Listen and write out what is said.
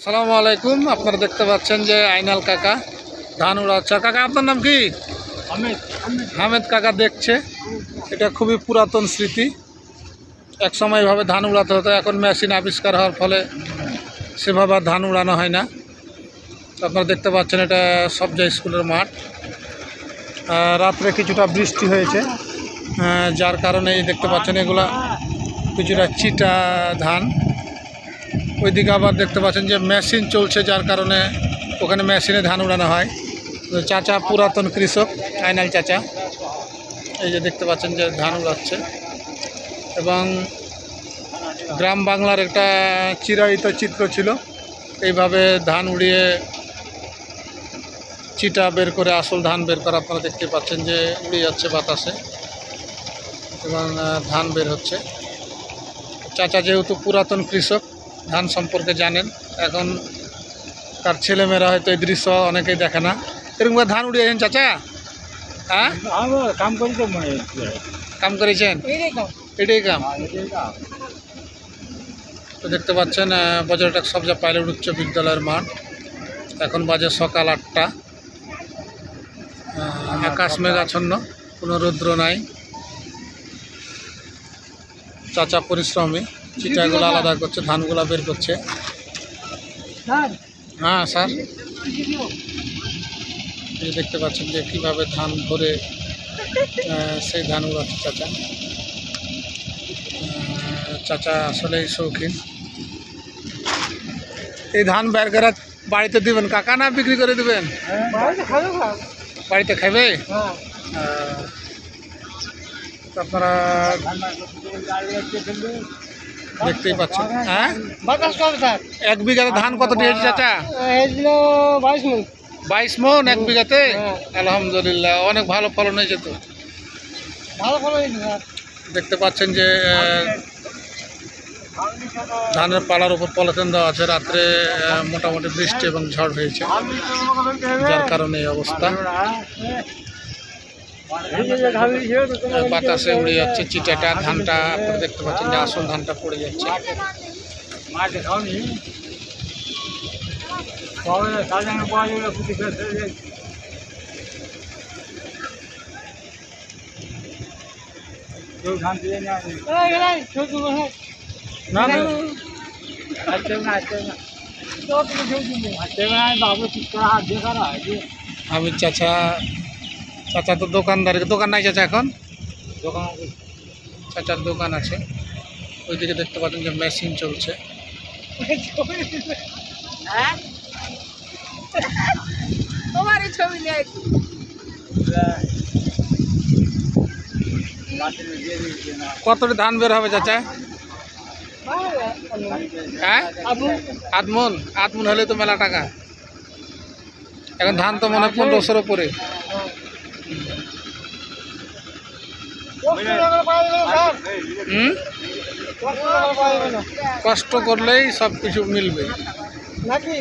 আসসালামু আলাইকুম। আপনারা দেখতে পাচ্ছেন যে আইনাল কাকা ধান উড়াচ্ছে। কাকা আপনার নাম কি? হামেদ কাকা দেখছে। এটা খুবই পুরাতন স্মৃতি। এক সময় এভাবে ধান উড়াতে হতো, এখন মেশিন আবিষ্কার হওয়ার ফলে সেভাবে আর ধান উড়ানো হয় না। আপনারা দেখতে পাচ্ছেন এটা সবজা স্কুলের মাঠ। রাত্রে কিছুটা বৃষ্টি হয়েছে, যার কারণে দেখতে পাচ্ছেন এগুলা কিছুটা চিটা ধান। ওইদিকে আবার দেখতে পাচ্ছেন যে মেশিন চলছে, যার কারণে ওখানে মেশিনে ধান উড়ানো হয়। চাচা পুরাতন কৃষক, আইনাল চাচা, এই যে দেখতে পাচ্ছেন যে ধান উড়াচ্ছে। এবং গ্রাম বাংলার একটা চিরায়িত চিত্র ছিল, এইভাবে ধান উড়িয়ে চিটা বের করে আসল ধান বের করা। আপনারা দেখতে পাচ্ছেন যে উড়ে যাচ্ছে বাতাসে এবং ধান বের হচ্ছে। চাচা যেহেতু পুরাতন কৃষক, ধান সম্পর্কে জানেন। এখন তার ছেলেমেয়েরা হয়তো এই দৃশ্য অনেকেই দেখে না। এরকম ধান উড়িয়েছেন চাচা? হ্যাঁ, কাম করেছেন, এটাই কাম। তো দেখতে পাচ্ছেন বজ্রটাক সবজা পাইলট উচ্চ বিদ্যালয়ের মাঠ। এখন বাজে সকাল 8টা। আকাশ মেঘাচ্ছন্ন, কোনো রৌদ্র নাই। চাচা পরিশ্রমী, চিটাগুলো আলাদা করছে, ধানগুলো বের করছে। হ্যাঁ স্যার, এই দেখতে পাচ্ছেন যে কীভাবে ধান ভরে সেই ধান উড়াচ্ছে চাচা। চাচা আসলেই শৌখিন। এই ধান বের করে বাড়িতে দিবেন কাকা, না বিক্রি করে দেবেন? বাড়িতে খাবে। আপনারা দেখতেই পাচ্ছেন। হ্যাঁ, 1 বিঘাতে ধান কত দিয়েছে চাচা? 22 মন 1 বিঘাতে। আলহামদুলিল্লাহ, অনেক ভালো ফলন হয়েছে। তো দেখতে পাচ্ছেন যে ধানের পালার উপর পলিথিন দেওয়া আছে। রাত্রে মোটামুটি বৃষ্টি এবং ঝড় হয়েছে, যার কারণে এই অবস্থা। বাতাসে উড়ে যাচ্ছে চিটাটা, ধানটা আপনারা দেখতে পাচ্ছেন যে আসল ধানটা পড়ে যাচ্ছে। আমি চাচা, চাচা তো দোকানদার, দোকান নাই চাচা এখন? চাচার দোকান আছে। ওইদিকে দেখতে পাচ্ছেন যে মেশিন চলছে। কতটি ধান বের হবে চাচা? হ্যাঁ, আধমন হলে তো মেলা টাকা। এখন ধান তো মনে হয় 1500-র উপরে। কষ্ট করলেই সব কিছু মিলবে নাকি?